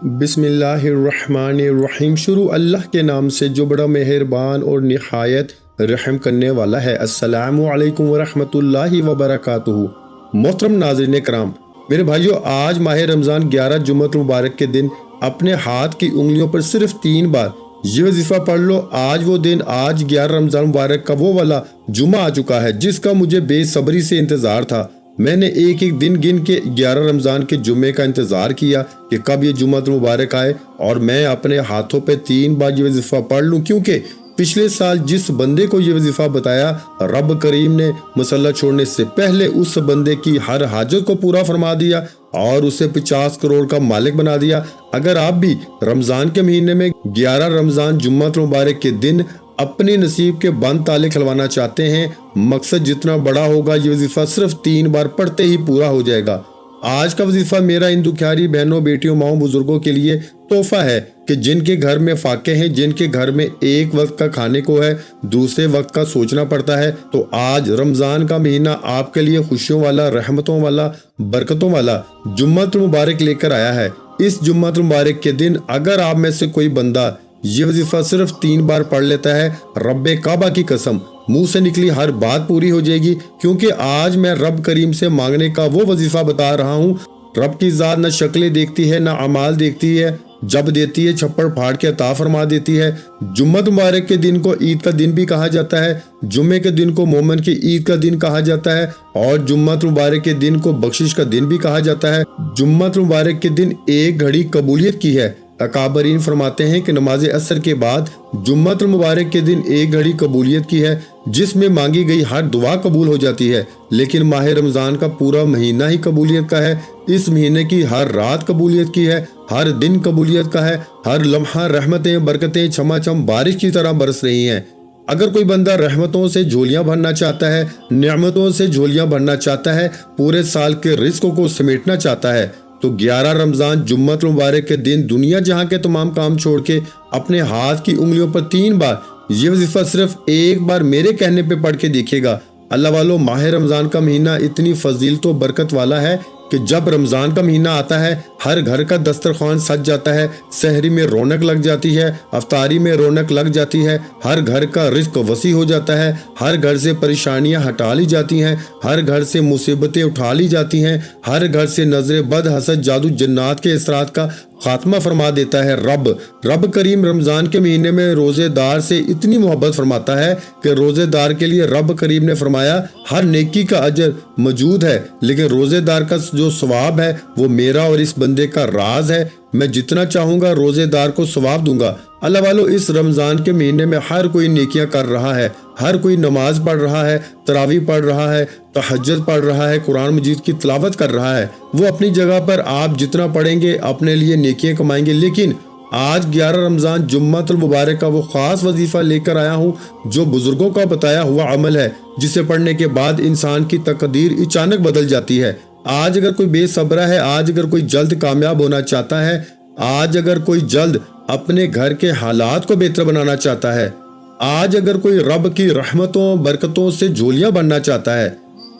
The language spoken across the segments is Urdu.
بسم اللہ الرحمن الرحیم۔ شروع اللہ کے نام سے جو بڑا مہربان اور نہایت رحم کرنے والا ہے۔ السلام علیکم ورحمۃ اللہ وبرکاتہ۔ محترم ناظرین کرام، میرے بھائیو، آج ماہ رمضان 11 جمعۃ المبارک کے دن اپنے ہاتھ کی انگلیوں پر صرف 3 بار یہ وظیفہ پڑھ لو۔ آج وہ دن، آج 11 رمضان مبارک کا وہ والا جمعہ آ چکا ہے جس کا مجھے بے صبری سے انتظار تھا۔ میں نے ایک ایک دن گن کے 11 رمضان کے جمعے کا انتظار کیا کہ کب یہ جمعہ مبارک آئے اور میں اپنے ہاتھوں پہ 3 بار یہ وظیفہ پڑھ لوں، کیونکہ پچھلے سال جس بندے کو یہ وظیفہ بتایا، رب کریم نے مسلح چھوڑنے سے پہلے اس بندے کی ہر حاجت کو پورا فرما دیا اور اسے 50 کروڑ کا مالک بنا دیا۔ اگر آپ بھی رمضان کے مہینے میں 11 رمضان جمعہ مبارک کے دن اپنی نصیب کے بند تالے کھلوانا چاہتے ہیں، مقصد جتنا بڑا ہوگا یہ وظیفہ صرف 3 بار پڑھتے ہی پورا ہو جائے گا۔ آج کا وظیفہ میرا ان دکھیاری بہنوں، بیٹیوں، ماؤں، بزرگوں کے لیے تحفہ ہے کہ جن کے گھر میں فاقے ہیں، جن کے گھر میں ایک وقت کا کھانے کو ہے، دوسرے وقت کا سوچنا پڑتا ہے۔ تو آج رمضان کا مہینہ آپ کے لیے خوشیوں والا، رحمتوں والا، برکتوں والا جمعہ مبارک لے کر آیا ہے۔ اس جمعہ مبارک کے دن اگر آپ میں سے کوئی بندہ یہ وظیفہ صرف 3 بار پڑھ لیتا ہے، رب کعبہ کی قسم منہ سے نکلی ہر بات پوری ہو جائے گی، کیونکہ آج میں رب کریم سے مانگنے کا وہ وظیفہ بتا رہا ہوں۔ رب کی ذات نہ شکلیں دیکھتی ہے، نہ اعمال دیکھتی ہے، جب دیتی ہے چھپڑ پھاڑ کے عطا فرما دیتی ہے۔ جمعہ مبارک کے دن کو عید کا دن بھی کہا جاتا ہے، جمعے کے دن کو مومن کی عید کا دن کہا جاتا ہے، اور جمعہ مبارک کے دن کو بخشش کا دن بھی کہا جاتا ہے۔ جمعہ مبارک کے دن ایک گھڑی قبولیت کی ہے۔ اکابرین فرماتے ہیں کہ نماز عصر کے بعد جمعہ المبارک کے دن ایک گھڑی قبولیت کی ہے جس میں مانگی گئی ہر دعا قبول ہو جاتی ہے، لیکن ماہ رمضان کا پورا مہینہ ہی قبولیت کا ہے۔ اس مہینے کی ہر رات قبولیت کی ہے، ہر دن قبولیت کا ہے، ہر لمحہ رحمتیں، برکتیں چھما چھم بارش کی طرح برس رہی ہیں۔ اگر کوئی بندہ رحمتوں سے جھولیاں بھرنا چاہتا ہے، نعمتوں سے جھولیاں بھرنا چاہتا ہے، پورے سال کے رزق کو سمیٹنا چاہتا ہے، تو 11 رمضان جمعہ مبارک کے دن دنیا جہاں کے تمام کام چھوڑ کے اپنے ہاتھ کی انگلیوں پر 3 بار یہ وظیفہ صرف ایک بار میرے کہنے پہ پڑھ کے دیکھے گا۔ اللہ والو، ماہ رمضان کا مہینہ اتنی فضیلت و برکت والا ہے کہ جب رمضان کا مہینہ آتا ہے ہر گھر کا دسترخوان سج جاتا ہے، سحری میں رونق لگ جاتی ہے، افطاری میں رونق لگ جاتی ہے، ہر گھر کا رزق وسیع ہو جاتا ہے، ہر گھر سے پریشانیاں ہٹا لی جاتی ہیں، ہر گھر سے مصیبتیں اٹھا لی جاتی ہیں، ہر گھر سے نظر بد، حسد، جادو، جنات کے اثرات کا خاتمہ فرما دیتا ہے۔ رب کریم رمضان کے مہینے میں روزے دار سے اتنی محبت فرماتا ہے کہ روزے دار کے لیے رب کریم نے فرمایا ہر نیکی کا اجر موجود ہے، لیکن روزے دار کا جو ثواب ہے وہ میرا اور اس بندے کا راز ہے، میں جتنا چاہوں گا روزے دار کو ثواب دوں گا۔ اللہ والو، اس رمضان کے مہینے میں ہر کوئی نیکیاں کر رہا ہے، ہر کوئی نماز پڑھ رہا ہے، تراویح پڑھ رہا ہے، تہجد پڑھ رہا ہے، قرآن مجید کی تلاوت کر رہا ہے۔ وہ اپنی جگہ پر آپ جتنا پڑھیں گے اپنے لیے نیکیاں کمائیں گے، لیکن آج 11 رمضان جمعہ المبارک کا وہ خاص وظیفہ لے کر آیا ہوں جو بزرگوں کا بتایا ہوا عمل ہے، جسے پڑھنے کے بعد انسان کی تقدیر اچانک بدل جاتی ہے۔ آج اگر کوئی بے صبرا ہے، آج اگر کوئی جلد کامیاب ہونا چاہتا ہے، آج اگر کوئی جلد اپنے گھر کے حالات کو بہتر بنانا چاہتا ہے، آج اگر کوئی رب کی رحمتوں برکتوں سے جھولیاں بننا چاہتا ہے،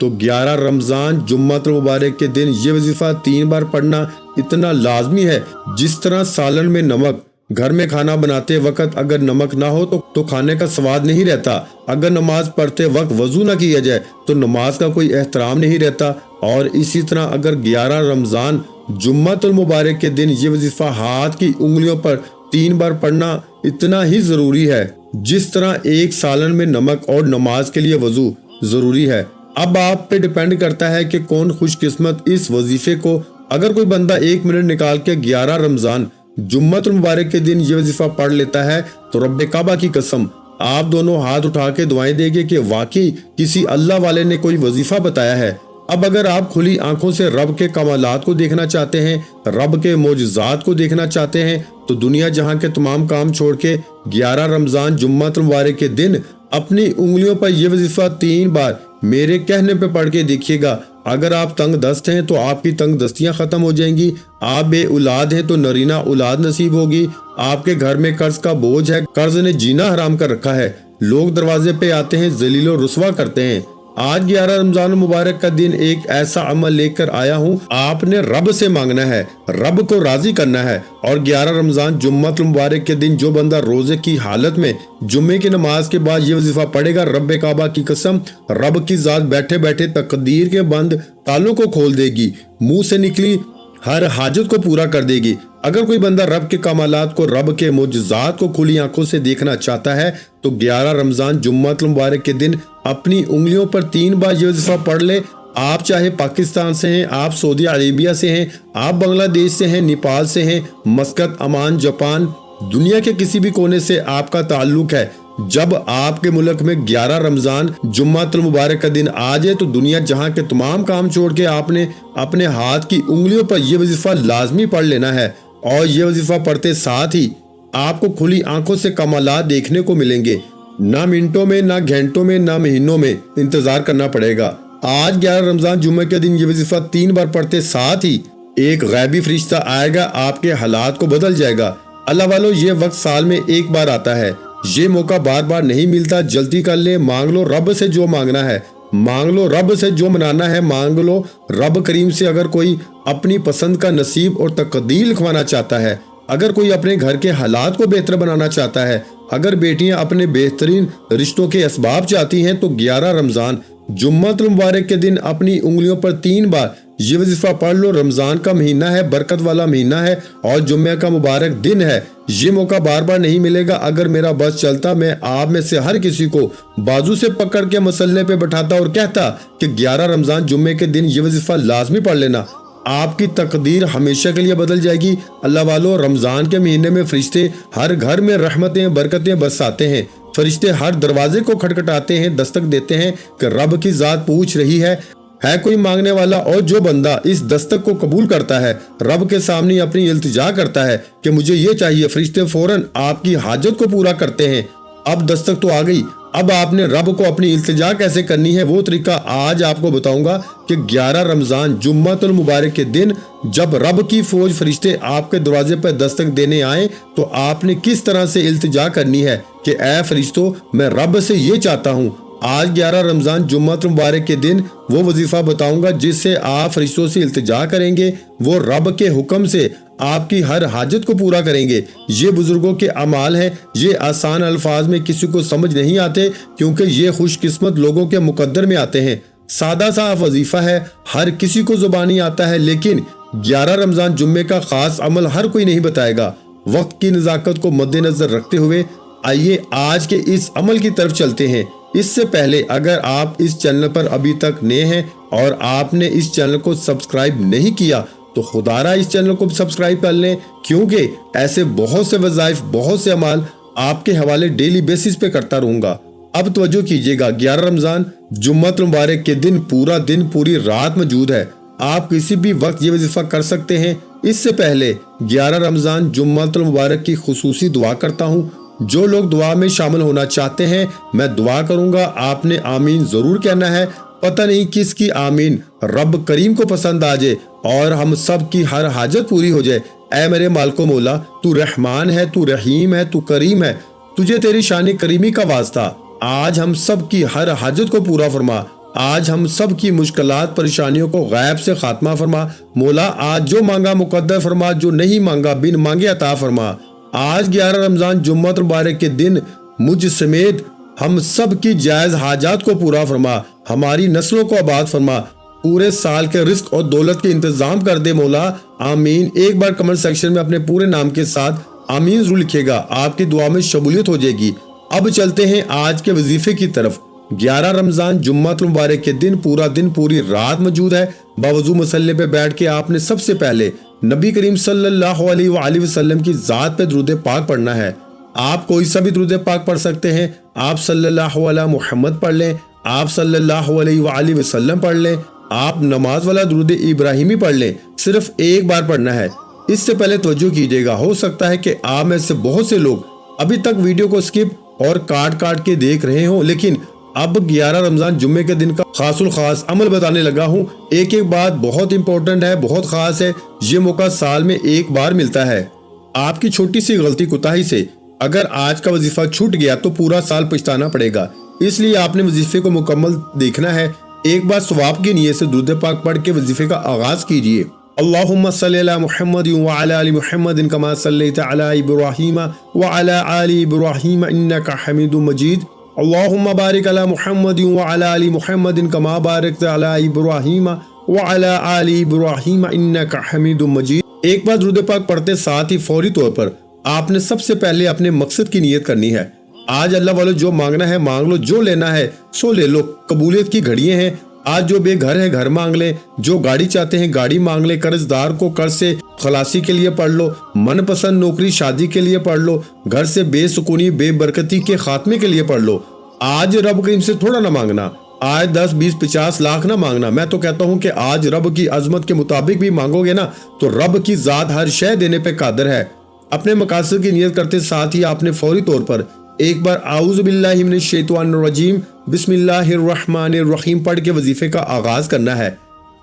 تو 11 رمضان جمعہ مبارک کے دن یہ وظیفہ 3 بار پڑھنا اتنا لازمی ہے۔ جس طرح سالن میں نمک، گھر میں کھانا بناتے وقت اگر نمک نہ ہو تو کھانے کا سواد نہیں رہتا، اگر نماز پڑھتے وقت وضو نہ کیا جائے تو نماز کا کوئی احترام نہیں رہتا، اور اسی طرح اگر 11 رمضان جمعہ المبارک کے دن یہ وظیفہ ہاتھ کی انگلیوں پر 3 بار پڑھنا اتنا ہی ضروری ہے جس طرح ایک سالن میں نمک اور نماز کے لیے وضو ضروری ہے۔ اب آپ پہ ڈیپینڈ کرتا ہے کہ کون خوش قسمت اس وظیفے کو، اگر کوئی بندہ 1 منٹ نکال کے 11 رمضان جمعہ المبارک کے دن یہ وظیفہ پڑھ لیتا ہے تو رب کعبہ کی قسم آپ دونوں ہاتھ اٹھا کے دعائیں دیں گے کہ واقعی کسی اللہ والے نے کوئی وظیفہ بتایا ہے۔ اب اگر آپ کھلی آنکھوں سے رب کے کمالات کو دیکھنا چاہتے ہیں، رب کے معجزات کو دیکھنا چاہتے ہیں، تو دنیا جہاں کے تمام کام چھوڑ کے 11 رمضان جمعہ المبارک کے دن اپنی انگلیوں پر یہ وظیفہ 3 بار میرے کہنے پہ پڑھ کے دیکھیے گا۔ اگر آپ تنگ دست ہیں تو آپ کی تنگ دستیاں ختم ہو جائیں گی، آپ بے اولاد ہیں تو نرینہ اولاد نصیب ہوگی، آپ کے گھر میں قرض کا بوجھ ہے، قرض نے جینا حرام کر رکھا ہے، لوگ دروازے پہ آتے ہیں ذلیل و رسوا کرتے ہیں، آج 11 رمضان المبارک کا دن ایک ایسا عمل لے کر آیا ہوں، آپ نے رب سے مانگنا ہے، رب کو راضی کرنا ہے۔ اور 11 رمضان جمعۃ المبارک کے دن جو بندہ روزے کی حالت میں جمعے کی نماز کے بعد یہ وظیفہ پڑھے گا، رب کعبہ کی قسم، رب کی ذات بیٹھے بیٹھے تقدیر کے بند تالوں کو کھول دے گی، منہ سے نکلی ہر حاجت کو پورا کر دے گی۔ اگر کوئی بندہ رب کے کمالات کو، رب کے معجزات کو کھلی آنکھوں سے دیکھنا چاہتا ہے تو 11 رمضان جمعۃ المبارک کے دن اپنی انگلیوں پر 3 بار یہ وظیفہ پڑھ لے۔ آپ چاہے پاکستان سے ہیں، آپ سعودی عربیہ سے ہیں، آپ بنگلہ دیش سے ہیں، نیپال سے ہیں، مسقط، عمان، جاپان، دنیا کے کسی بھی کونے سے آپ کا تعلق ہے، جب آپ کے ملک میں 11 رمضان جمعۃ المبارک کا دن آ جائے تو دنیا جہاں کے تمام کام چھوڑ کے آپ نے اپنے ہاتھ کی انگلیوں پر یہ وظیفہ لازمی پڑھ لینا ہے۔ اور یہ وظیفہ پڑھتے ساتھ ہی آپ کو کھلی آنکھوں سے کمالات دیکھنے کو ملیں گے۔ نہ منٹوں میں، نہ گھنٹوں میں، نہ مہینوں میں انتظار کرنا پڑے گا۔ آج 11 رمضان جمعہ کے دن یہ وظیفہ 3 بار پڑھتے ساتھ ہی ایک غیبی فرشتہ آئے گا، آپ کے حالات کو بدل جائے گا۔ اللہ والو، یہ وقت سال میں ایک بار آتا ہے، یہ موقع بار بار نہیں ملتا، جلدی کر لیں۔ مانگ لو رب سے جو مانگنا ہے، مانگ لو رب سے جو منانا ہے، مانگ لو رب کریم سے۔ اگر کوئی اپنی پسند کا نصیب اور تقدیر لکھوانا چاہتا ہے، اگر کوئی اپنے گھر کے حالات کو بہتر بنانا چاہتا ہے، اگر بیٹیاں اپنے بہترین رشتوں کے اسباب چاہتی ہیں تو 11 رمضان جمعۃ المبارک کے دن اپنی انگلیوں پر 3 بار یہ وظیفہ پڑھ لو۔ رمضان کا مہینہ ہے، برکت والا مہینہ ہے اور جمعہ کا مبارک دن ہے، یہ موقع بار بار نہیں ملے گا۔ اگر میرا بس چلتا، میں آپ میں سے ہر کسی کو بازو سے پکڑ کے مسلح پہ بٹھاتا اور کہتا کہ 11 رمضان جمعے کے دن یہ وظیفہ لازمی پڑھ لینا، آپ کی تقدیر ہمیشہ کے لیے بدل جائے گی۔ اللہ والو، رمضان کے مہینے میں فرشتے ہر گھر میں رحمتیں، برکتیں برساتے ہیں، فرشتے ہر دروازے کو کھٹکھٹاتے ہیں، دستک دیتے ہیں کہ رب کی ذات پوچھ رہی ہے کوئی مانگنے والا؟ اور جو بندہ اس دستک کو قبول کرتا ہے، رب کے سامنے اپنی التجا کرتا ہے کہ مجھے یہ چاہیے، فرشتے فوراً آپ کی حاجت کو پورا کرتے ہیں۔ اب دستک تو آ گئی، اب آپ نے رب کو اپنی التجا کیسے کرنی ہے وہ طریقہ آج آپ کو بتاؤں گا کہ 11 رمضان جمعۃ المبارک کے دن جب رب کی فوج فرشتے آپ کے دروازے پر دستک دینے آئیں تو آپ نے کس طرح سے التجا کرنی ہے کہ اے فرشتوں، میں رب سے یہ چاہتا ہوں۔ آج 11 رمضان جمعۃ المبارک کے دن وہ وظیفہ بتاؤں گا جس سے آپ فرشتوں سے التجا کریں گے، وہ رب کے حکم سے آپ کی ہر حاجت کو پورا کریں گے۔ یہ بزرگوں کے اعمال ہیں، یہ آسان الفاظ میں کسی کو سمجھ نہیں آتے کیونکہ یہ خوش قسمت لوگوں کے مقدر میں آتے ہیں۔ سادہ سا وظیفہ ہے، ہر کسی کو زبانی آتا ہے، لیکن 11 رمضان جمعے کا خاص عمل ہر کوئی نہیں بتائے گا۔ وقت کی نزاکت کو مد نظر رکھتے ہوئے آئیے آج کے اس عمل کی طرف چلتے ہیں۔ اس سے پہلے اگر آپ اس چینل پر ابھی تک نئے ہیں اور آپ نے اس چینل کو سبسکرائب نہیں کیا تو خدارا اس چینل کو سبسکرائب کر لیں، کیونکہ ایسے بہت سے وظائف، بہت سے اعمال آپ کے حوالے ڈیلی بیسس پہ کرتا رہوں گا۔ اب توجہ کیجیے گا، 11 رمضان جمعۃ المبارک کے دن پورا دن، پوری رات موجود ہے، آپ کسی بھی وقت یہ وظیفہ کر سکتے ہیں۔ اس سے پہلے 11 رمضان جمعۃ المبارک کی خصوصی دعا کرتا ہوں۔ جو لوگ دعا میں شامل ہونا چاہتے ہیں، میں دعا کروں گا، آپ نے آمین ضرور کہنا ہے۔ پتہ نہیں کس کی آمین رب کریم کو پسند آ جائے اور ہم سب کی ہر حاجت پوری ہو جائے۔ اے میرے مالک و مولا، تو رحمان ہے، تو رحیم ہے، تو کریم ہے، تجھے تیری شان کریمی کا واسطہ، آج ہم سب کی ہر حاجت کو پورا فرما، آج ہم سب کی مشکلات پریشانیوں کو غیب سے خاتمہ فرما۔ مولا، آج جو مانگا مقدر فرما، جو نہیں مانگا بن مانگے عطا فرما۔ آج 11 رمضان جمعۃ المبارک کے دن مجھ سمیت ہم سب کی جائز حاجات کو پورا فرما، ہماری نسلوں کو آباد فرما، پورے سال کے رزق اور دولت کے انتظام کر دے مولا، آمین۔ ایک بار کمنٹ سیکشن میں اپنے پورے نام کے ساتھ آمین ضرور لکھے گا، آپ کی دعا میں شمولیت ہو جائے گی۔ اب چلتے ہیں آج کے وظیفے کی طرف۔ 11 رمضان جمعۃ المبارک کے دن پورا دن، پوری رات موجود ہے۔ باوضو مسلح پہ بیٹھ کے آپ نے سب سے پہلے نبی کریم صلی اللہ علیہ وآلہ وسلم کی ذات پہ درود پاک پڑھنا ہے۔ آپ کوئی سا بھی درود پاک پڑھ سکتے ہیں، آپ صلی اللہ علیہ محمد پڑھ لیں، آپ صلی اللہ علیہ وآلہ وسلم پڑھ لیں، آپ نماز والا درود ابراہیمی پڑھ لیں، صرف ایک بار پڑھنا ہے۔ اس سے پہلے توجہ کیجیے گا، ہو سکتا ہے کہ آپ میں سے بہت سے لوگ ابھی تک ویڈیو کو سکپ اور کاٹ کے دیکھ رہے ہوں، لیکن اب 11 رمضان جمعے کے دن کا خاص الخاص عمل بتانے لگا ہوں۔ ایک بات بہت امپورٹنٹ ہے، بہت خاص ہے، یہ موقع سال میں ایک بار ملتا ہے۔ آپ کی چھوٹی سی غلطی کوتاہی سے اگر آج کا وظیفہ چھوٹ گیا تو پورا سال پچھتانا پڑے گا۔ اس لیے آپ نے وظیفے کو مکمل دیکھنا ہے۔ ایک بار ثواب کی نیت سے درود پاک پڑھ کے وظیفے کا آغاز کیجیے۔ اللہم صلی علی محمد وعلی آل محمد کما صلیت علی ابراہیم وعلی آل ابراہیم انک حمید مجید۔ اللہم بارک علی محمد وعلی آل محمد کما بارکت علی ابراہیم وعلی آل ابراہیم انک حمید مجید۔ ایک بار درود پاک پڑھتے ساتھ ہی فوری طور پر آپ نے سب سے پہلے اپنے مقصد کی نیت کرنی ہے۔ آج اللہ والو جو مانگنا ہے مانگ لو، جو لینا ہے سو لے لو، قبولیت کی گھڑیاں ہیں۔ آج جو بے گھر ہے گھر مانگ لیں، جو گاڑی چاہتے ہیں گاڑی مانگ لیں، قرض دار کو قرض سے خلاصی کے لیے پڑھ لو، من پسند نوکری شادی کے لیے پڑھ لو، گھر سے بے سکونی بے برکتی کے خاتمے کے لیے پڑھ لو۔ آج رب کریم سے تھوڑا نہ مانگنا، آج 10 20 50 لاکھ نہ مانگنا۔ میں تو کہتا ہوں کہ آج رب کی عظمت کے مطابق بھی مانگو گے نا تو رب کی ذات ہر شے دینے پہ قادر ہے۔ اپنے مقاصد کی نیت کرتے ساتھ ہی آپ نے فوری طور پر ایک بار اعوذ باللہ من الشیطان الرجیم بسم اللہ الرحمن الرحیم پڑھ کے وظیفے کا آغاز کرنا ہے۔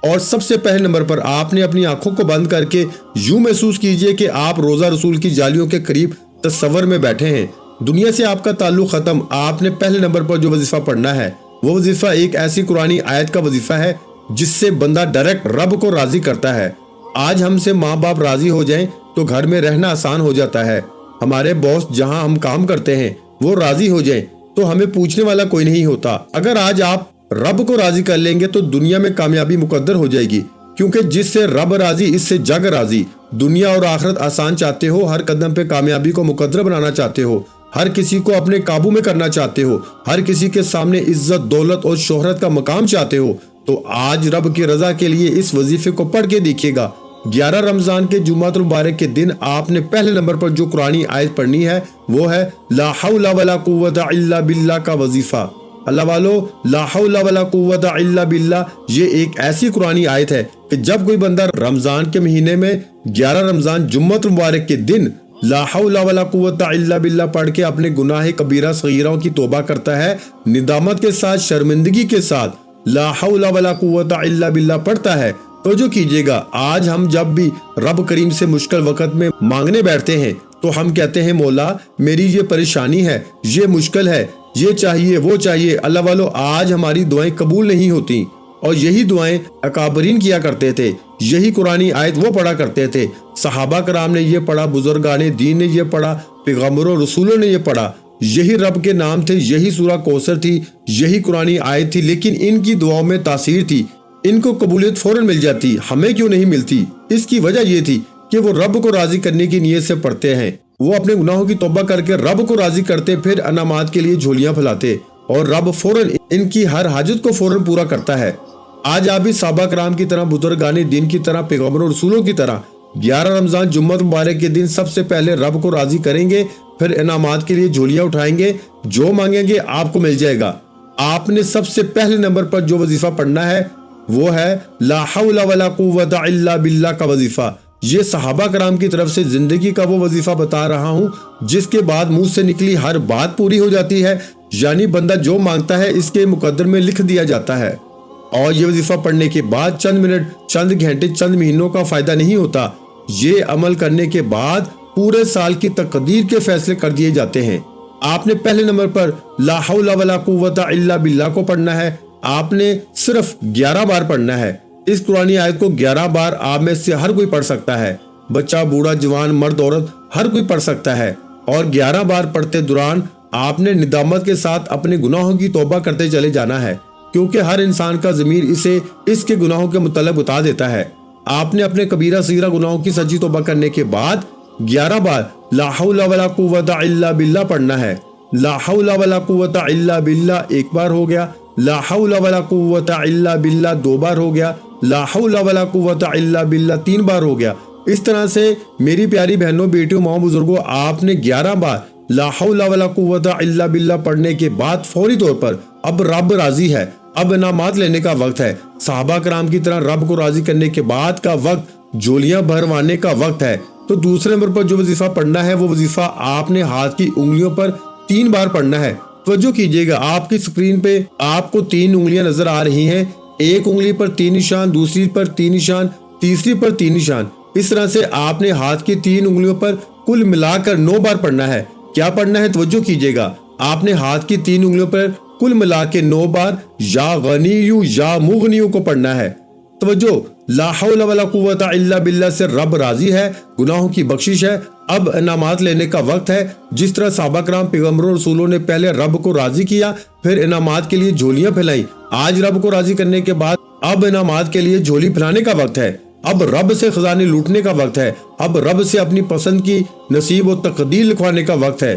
اور سب سے پہلے نمبر پر آپ نے اپنی آنکھوں کو بند کر کے یوں محسوس کیجئے کہ آپ روزہ رسول کی جالیوں کے قریب تصور میں بیٹھے ہیں، دنیا سے آپ کا تعلق ختم۔ آپ نے پہلے نمبر پر جو وظیفہ پڑھنا ہے وہ وظیفہ ایک ایسی قرآنی آیت کا وظیفہ ہے جس سے بندہ ڈائریکٹ رب کو راضی کرتا ہے۔ آج ہم سے ماں باپ راضی ہو جائیں تو گھر میں رہنا آسان ہو جاتا ہے، ہمارے باس جہاں ہم کام کرتے ہیں وہ راضی ہو جائیں تو ہمیں پوچھنے والا کوئی نہیں ہوتا۔ اگر آج آپ رب کو راضی کر لیں گے تو دنیا میں کامیابی مقدر ہو جائے گی، کیونکہ جس سے رب راضی اس سے جگ راضی۔ دنیا اور آخرت آسان چاہتے ہو، ہر قدم پہ کامیابی کو مقدر بنانا چاہتے ہو، ہر کسی کو اپنے قابو میں کرنا چاہتے ہو، ہر کسی کے سامنے عزت دولت اور شہرت کا مقام چاہتے ہو، تو آج رب کی رضا کے لیے اس وظیفے کو پڑھ کے دیکھیے گا۔ 11 رمضان کے جمعۃ المبارک کے دن آپ نے پہلے نمبر پر جو قرآنی آیت پڑھنی ہے وہ ہے لا حول ولا قوت الا باللہ کا وظیفہ۔ اللہ والو، لا حول ولا قوت الا باللہ یہ ایک ایسی قرآنی آیت ہے کہ جب کوئی بندہ رمضان کے مہینے میں 11 رمضان جمعۃ المبارک کے دن لا حول ولا قوت الا باللہ پڑھ کے اپنے گناہ کبیرہ صغیرہ کی توبہ کرتا ہے، ندامت کے ساتھ شرمندگی کے ساتھ لا حول ولا قوت الا باللہ پڑھتا ہے، توجہ کیجئے گا۔ آج ہم جب بھی رب کریم سے مشکل وقت میں مانگنے بیٹھتے ہیں تو ہم کہتے ہیں مولا میری یہ پریشانی ہے، یہ مشکل ہے، یہ چاہیے وہ چاہیے۔ اللہ والو آج ہماری دعائیں قبول نہیں ہوتی، اور یہی دعائیں اکابرین کیا کرتے تھے، یہی قرآنی آیت وہ پڑھا کرتے تھے، صحابہ کرام نے یہ پڑھا، بزرگان دین نے یہ پڑھا، پیغمبروں رسولوں نے یہ پڑھا، یہی رب کے نام تھے، یہی سورہ کوثر تھی، یہی قرآنی آیت تھی، لیکن ان کی دعاؤں میں تاثیر تھی، ان کو قبولیت فوراً مل جاتی، ہمیں کیوں نہیں ملتی؟ اس کی وجہ یہ تھی کہ وہ رب کو راضی کرنے کی نیت سے پڑھتے ہیں، وہ اپنے گناہوں کی توبہ کر کے رب کو راضی کرتے، پھر انعامات کے لیے جھولیاں پھیلاتے، اور رب فوراً ان کی ہر حاجت کو فوراً پورا کرتا ہے۔ آج آپ بھی صحابہ کرام کی طرح، بزرگان دین کی طرح، پیغمبروں رسولوں کی طرح 11 رمضان جمعۃ مبارک کے دن سب سے پہلے رب کو راضی کریں گے، پھر انعامات کے لیے جھولیاں اٹھائیں گے، جو مانگیں گے آپ کو مل جائے گا۔ آپ نے سب سے پہلے نمبر پر جو وظیفہ پڑھنا ہے وہ ہے لا حول ولا قوت الا باللہ کا وظیفہ۔ یہ صحابہ کرام کی طرف سے زندگی کا وہ وظیفہ بتا رہا ہوں جس کے بعد منہ سے نکلی ہر بات پوری ہو جاتی ہے، یعنی بندہ جو مانگتا ہے اس کے مقدر میں لکھ دیا جاتا ہے۔ اور یہ وظیفہ پڑھنے کے بعد چند منٹ، چند گھنٹے، چند مہینوں کا فائدہ نہیں ہوتا، یہ عمل کرنے کے بعد پورے سال کی تقدیر کے فیصلے کر دیے جاتے ہیں۔ آپ نے پہلے نمبر پر لا حول ولا قوت الا باللہ کو پڑھنا ہے، آپ نے صرف 11 بار پڑھنا ہے۔ اس قرآنی آیت کو 11 بار آپ میں سے ہر کوئی پڑھ سکتا ہے، بچہ بوڑھا جوان مرد عورت ہر کوئی پڑھ سکتا ہے، اور 11 بار پڑھتے دوران آپ نے ندامت کے ساتھ اپنے گناہوں کی توبہ کرتے چلے جانا ہے، کیونکہ ہر انسان کا ضمیر اسے اس کے گناہوں کے متعلق بتا دیتا ہے۔ آپ نے اپنے کبیرہ صغیرہ گناہوں کی سچی توبہ کرنے کے بعد 11 بار لا حول ولا قوت الا باللہ پڑھنا ہے۔ لا حول ولا قوت الا باللہ ایک بار ہو گیا، لا حول ولا قوت الا باللہ 2 بار ہو گیا، لا حول ولا قوت الا باللہ 3 بار ہو گیا۔ اس طرح سے میری پیاری بہنوں، بیٹیوں، ماؤں، بزرگوں، آپ نے 11 بار لا حول ولا قوت الا باللہ پڑھنے کے بعد فوری طور پر اب رب راضی ہے، اب انعامات لینے کا وقت ہے۔ صحابہ کرام کی طرح رب کو راضی کرنے کے بعد کا وقت جھولیاں بھروانے کا وقت ہے۔ تو دوسرے نمبر پر جو وظیفہ پڑھنا ہے وہ وظیفہ آپ نے ہاتھ کی انگلیوں پر 3 بار پڑھنا ہے۔ توجہ کیجئے گا، آپ کی سکرین پہ آپ کو 3 انگلیاں نظر آ رہی ہیں، ایک انگلی پر 3 نشان، دوسری پر 3 نشان، تیسری پر 3 نشان۔ اس طرح سے آپ نے ہاتھ کی 3 انگلیوں پر کل ملا کر 9 بار پڑھنا ہے۔ کیا پڑھنا ہے؟ توجہ کیجئے گا، آپ نے ہاتھ کی 3 انگلیوں پر کل ملا کے 9 بار یا غنیو یا مغنیو کو پڑھنا ہے۔ توجہ، لا حول ولا قوت الا باللہ سے رب راضی ہے، گناہوں کی بخشش ہے، اب انعامات لینے کا وقت ہے۔ جس طرح صحابہ کرام پیغمبروں رسولوں نے پہلے رب کو راضی کیا، پھر انعامات کے لیے جھولیاں پھیلائیں، آج رب کو راضی کرنے کے بعد اب انعامات کے لیے جھولی پھیلانے کا وقت ہے۔ اب رب سے خزانے لوٹنے کا وقت ہے، اب رب سے اپنی پسند کی نصیب و تقدیر لکھوانے کا وقت ہے،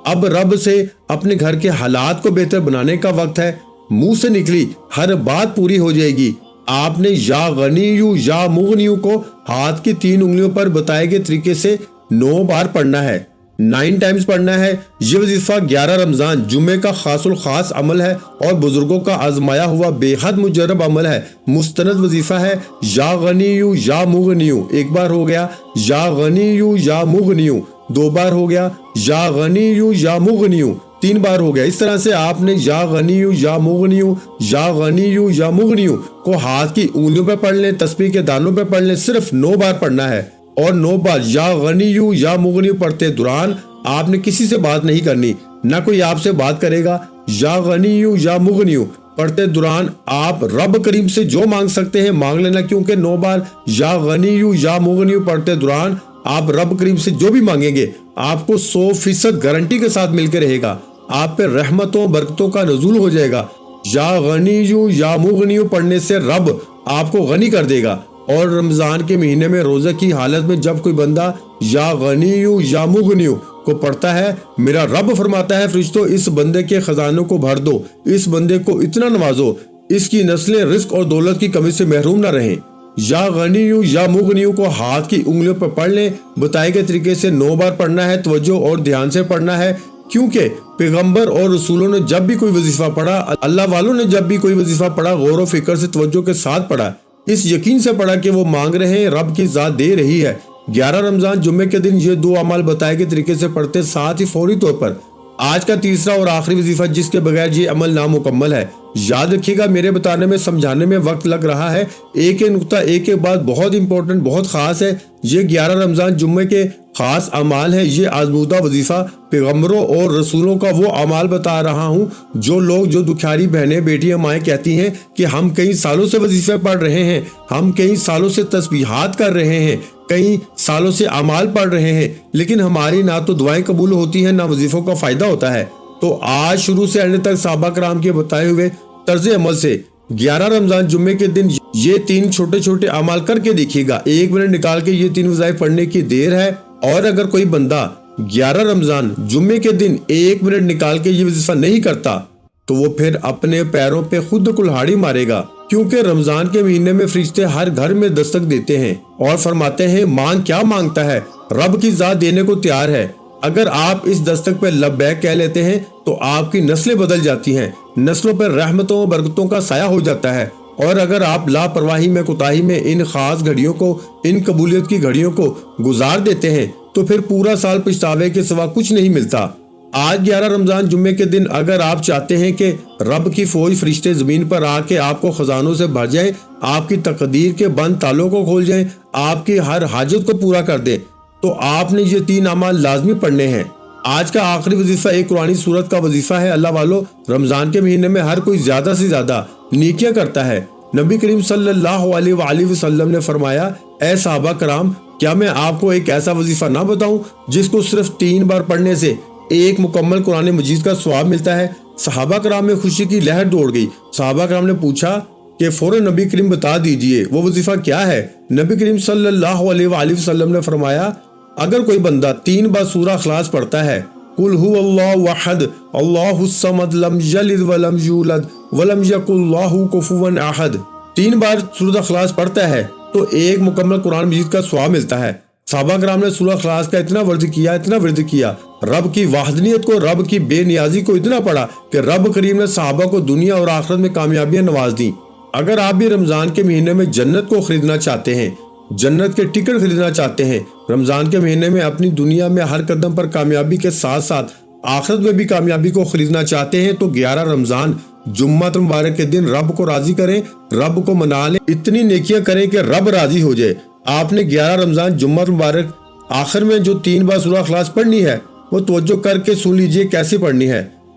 اب رب سے اپنے گھر کے حالات کو بہتر بنانے کا وقت ہے۔ منہ سے نکلی ہر بات پوری ہو جائے گی۔ آپ نے یا غنیو یا مغنیو کو ہاتھ کی 3 انگلیوں پر بتائے گئے طریقے سے 9 بار پڑھنا ہے، 9 ٹائمز پڑھنا ہے۔ یہ وظیفہ 11 رمضان جمعے کا خاص الخاص عمل ہے اور بزرگوں کا آزمایا ہوا بے حد مجرب عمل ہے، مستند وظیفہ ہے۔ یا غنیو یا مغنیو 1 بار ہو گیا، یا غنیو یا مغنیو 2 بار ہو گیا، یا غنیو یا مغنیو 3 بار ہو گیا۔ اس طرح سے آپ نے یا غنیو یا مغنیو یا غنیو یا مغنیو کو ہاتھ کی انگلیوں پہ پڑھ لیں، تسبیح کے دانوں پہ پڑھ لیں، صرف 9 بار پڑھنا ہے۔ اور 9 بار یا غنیو یا مغنیو پڑھتے دوران آپ نے کسی سے بات نہیں کرنی، نہ کوئی آپ سے بات کرے گا۔ یا غنیو یا مغنیو پڑھتے دوران آپ رب کریم سے جو مانگ سکتے ہیں مانگ لینا، کیونکہ 9 بار یا غنیو یا مغنیو پڑھتے دوران آپ رب کریم سے جو بھی مانگیں گے آپ کو 100% گارنٹی کے ساتھ مل کے رہے گا، آپ پہ رحمتوں برکتوں کا نزول ہو جائے گا۔ یا غنیو یا مغنیو پڑھنے سے رب آپ کو غنی کر دے گا۔ اور رمضان کے مہینے میں روزہ کی حالت میں جب کوئی بندہ یا غنیو یا مغنیو کو پڑھتا ہے، میرا رب فرماتا ہے فرشتوں اس بندے کے خزانوں کو بھر دو، اس بندے کو اتنا نوازو، اس کی نسلیں رزق اور دولت کی کمی سے محروم نہ رہیں۔ یا غنیو یا مغنیو کو ہاتھ کی انگلیوں پر پڑھ لیں، بتائے گئے طریقے سے 9 بار پڑھنا ہے، توجہ اور دھیان سے پڑھنا ہے، کیونکہ پیغمبر اور رسولوں نے جب بھی کوئی وظیفہ پڑھا، اللہ والوں نے جب بھی کوئی وظیفہ پڑھا، غور و فکر سے توجہ کے ساتھ پڑھا، اس یقین سے پڑھا کہ وہ مانگ رہے ہیں، رب کی ذات دے رہی ہے۔ 11 رمضان جمعے کے دن یہ 2 اعمال بتائے گئے طریقے سے پڑھتے، ساتھ ہی فوری طور پر آج کا تیسرا اور آخری وظیفہ جس کے بغیر یہ عمل نامکمل ہے۔ یاد رکھیے گا، میرے بتانے میں سمجھانے میں وقت لگ رہا ہے، ایک نقطہ ایک بات بہت امپورٹنٹ بہت خاص ہے۔ یہ 11 رمضان جمعے کے خاص اعمال ہے، یہ آزمودہ وظیفہ پیغمبروں اور رسولوں کا وہ اعمال بتا رہا ہوں جو لوگ جو دکھیاری بہنیں بیٹیاں مائیں کہتی ہیں کہ ہم کئی سالوں سے وظیفے پڑھ رہے ہیں، ہم کئی سالوں سے تسبیحات کر رہے ہیں، کئی سالوں سے اعمال پڑھ رہے ہیں، لیکن ہماری نہ تو دعائیں قبول ہوتی ہیں نہ وظیفوں کا فائدہ ہوتا ہے۔ تو آج شروع سے اینڈ تک صحابہ کرام کے بتائے ہوئے طرز عمل سے 11 رمضان جمعے کے دن یہ 3 چھوٹے چھوٹے اعمال کر کے دیکھیے گا۔ 1 منٹ نکال کے یہ 3 وظائف پڑھنے کی دیر ہے، اور اگر کوئی بندہ 11 رمضان جمعے کے دن 1 منٹ نکال کے یہ وظیفہ نہیں کرتا تو وہ پھر اپنے پیروں پہ خود کلہاڑی مارے گا، کیونکہ رمضان کے مہینے میں فرشتے ہر گھر میں دستک دیتے ہیں اور فرماتے ہیں مانگ کیا مانگتا ہے، رب کی ذات دینے کو تیار ہے۔ اگر آپ اس دستک پہ لبیک کہہ لیتے ہیں تو آپ کی نسلیں بدل جاتی ہیں، نسلوں پر رحمتوں و برکتوں کا سایہ ہو جاتا ہے، اور اگر آپ لاپرواہی میں کوتاہی میں ان خاص گھڑیوں کو، ان قبولیت کی گھڑیوں کو گزار دیتے ہیں تو پھر پورا سال پچھتاوے کے سوا کچھ نہیں ملتا۔ آج 11 رمضان جمعے کے دن اگر آپ چاہتے ہیں کہ رب کی فوج فرشتے زمین پر آ کے آپ کو خزانوں سے بھر جائیں، آپ کی تقدیر کے بند تالوں کو کھول جائیں، آپ کی ہر حاجت کو پورا کر دیں، تو آپ نے یہ 3 اعمال لازمی پڑھنے ہیں۔ آج کا آخری وظیفہ ایک قرآنی سورت کا وظیفہ ہے۔ اللہ والو، رمضان کے مہینے میں ہر کوئی زیادہ سے زیادہ نیکیاں کرتا ہے۔ نبی کریم صلی اللہ علیہ وآلہ وسلم نے فرمایا، اے صحابہ کرام، کیا میں آپ کو ایک ایسا وظیفہ نہ بتاؤں جس کو صرف 3 بار پڑھنے سے ایک مکمل قرآن مجید کا ثواب ملتا ہے؟ صحابہ کرام میں خوشی کی لہر دوڑ گئی۔ صحابہ کرام نے پوچھا کہ فوراً نبی کریم بتا دیجئے وہ وظیفہ کیا ہے۔ نبی کریم صلی اللہ علیہ وآلہ وسلم نے فرمایا، اگر کوئی بندہ 3 بار سورہ اخلاص پڑھتا ہے، قل هو اللہ احد اللہ الصمد لم یلد ولم یولد ولم یکن له کفوا احد، 3 بار سورہ اخلاص پڑھتا ہے تو ایک مکمل قرآن مجید کا ثواب ملتا ہے۔ صحابہ کرام نے سورہ اخلاص کا اتنا ورد کیا، رب کی وحدانیت کو، رب کی بے نیازی کو اتنا پڑھا کہ رب کریم نے صحابہ کو دنیا اور آخرت میں کامیابیاں نواز دیں۔ اگر آپ بھی رمضان کے مہینے میں جنت کو خریدنا چاہتے ہیں، جنت کے ٹکٹ خریدنا چاہتے ہیں، رمضان کے مہینے میں اپنی دنیا میں ہر قدم پر کامیابی کے ساتھ ساتھ آخرت میں بھی کامیابی کو خریدنا چاہتے ہیں، تو 11 رمضان جمعہ مبارک کے دن رب کو راضی کریں، رب کو منا لیں، اتنی نیکیاں کریں کہ رب راضی ہو جائے۔ آپ نے 11 رمضان جمعہ مبارک آخر میں جو 3 بار سورہ اخلاص پڑھنی ہے وہ توجہ کر کے سن لیجئے کیسے پڑھنی ہے۔